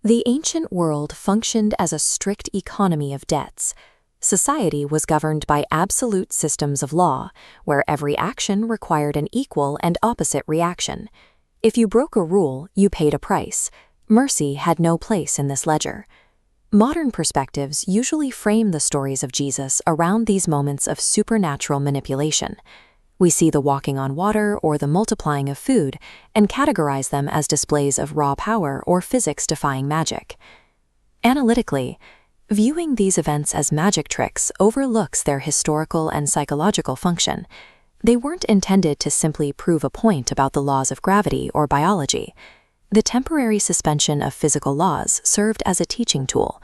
The ancient world functioned as a strict economy of debts. Society was governed by absolute systems of law, where every action required an equal and opposite reaction. If you broke a rule, you paid a price. Mercy had no place in this ledger. Modern perspectives usually frame the stories of Jesus around these moments of supernatural manipulation. We see the walking on water or the multiplying of food and categorize them as displays of raw power or physics-defying magic. Analytically, viewing these events as magic tricks overlooks their historical and psychological function. They weren't intended to simply prove a point about the laws of gravity or biology. The temporary suspension of physical laws served as a teaching tool.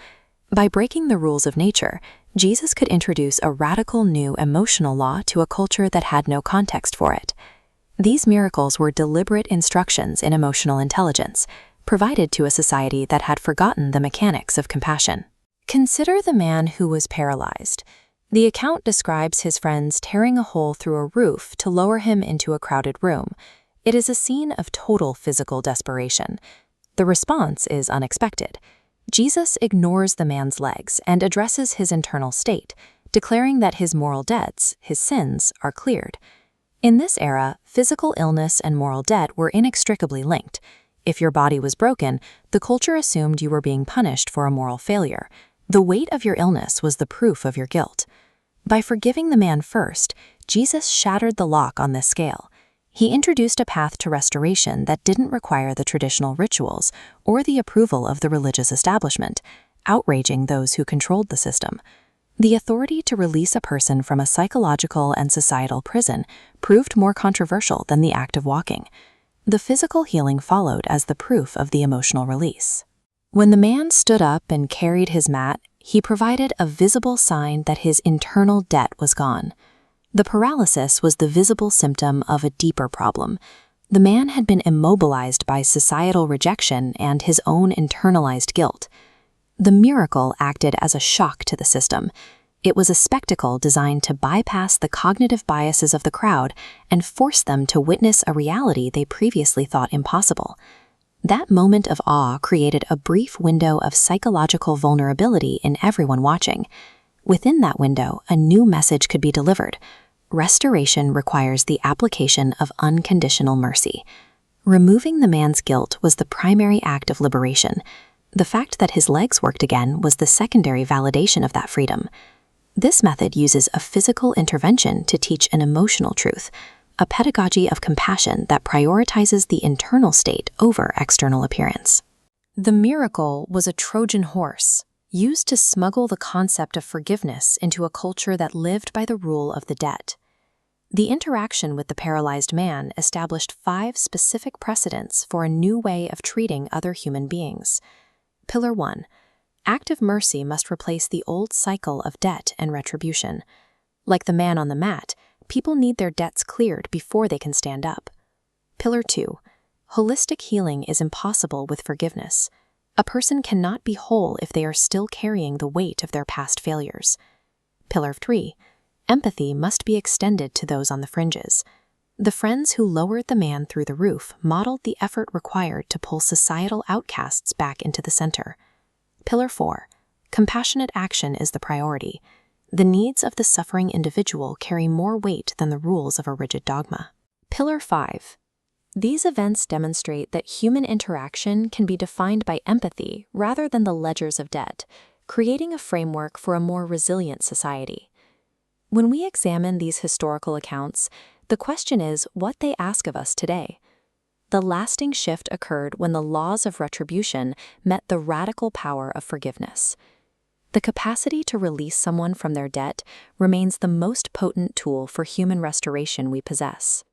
By breaking the rules of nature, Jesus could introduce a radical new emotional law to a culture that had no context for it. These miracles were deliberate instructions in emotional intelligence, provided to a society that had forgotten the mechanics of compassion. Consider the man who was paralyzed. The account describes his friends tearing a hole through a roof to lower him into a crowded room. It is a scene of total physical desperation. The response is unexpected. Jesus ignores the man's legs and addresses his internal state, declaring that his moral debts, his sins, are cleared. In this era, physical illness and moral debt were inextricably linked. If your body was broken, the culture assumed you were being punished for a moral failure. The weight of your illness was the proof of your guilt. By forgiving the man first, Jesus shattered the lock on this scale. He introduced a path to restoration that didn't require the traditional rituals or the approval of the religious establishment, outraging those who controlled the system. The authority to release a person from a psychological and societal prison proved more controversial than the act of walking. The physical healing followed as the proof of the emotional release. When the man stood up and carried his mat, he provided a visible sign that his internal debt was gone. The paralysis was the visible symptom of a deeper problem. The man had been immobilized by societal rejection and his own internalized guilt. The miracle acted as a shock to the system. It was a spectacle designed to bypass the cognitive biases of the crowd and force them to witness a reality they previously thought impossible. That moment of awe created a brief window of psychological vulnerability in everyone watching. Within that window, a new message could be delivered. Restoration requires the application of unconditional mercy. Removing the man's guilt was the primary act of liberation. The fact that his legs worked again was the secondary validation of that freedom. This method uses a physical intervention to teach an emotional truth, a pedagogy of compassion that prioritizes the internal state over external appearance. The miracle was a Trojan horse, used to smuggle the concept of forgiveness into a culture that lived by the rule of the debt. The interaction with the paralyzed man established 5 specific precedents for a new way of treating other human beings. Pillar 1. Active mercy must replace the old cycle of debt and retribution. Like the man on the mat, people need their debts cleared before they can stand up. Pillar 2. Holistic healing is impossible with forgiveness. A person cannot be whole if they are still carrying the weight of their past failures. Pillar 3. Empathy must be extended to those on the fringes. The friends who lowered the man through the roof modeled the effort required to pull societal outcasts back into the center. Pillar 4. Compassionate action is the priority. The needs of the suffering individual carry more weight than the rules of a rigid dogma. Pillar 5. These events demonstrate that human interaction can be defined by empathy rather than the ledgers of debt, creating a framework for a more resilient society. When we examine these historical accounts, the question is what they ask of us today. The lasting shift occurred when the laws of retribution met the radical power of forgiveness. The capacity to release someone from their debt remains the most potent tool for human restoration we possess.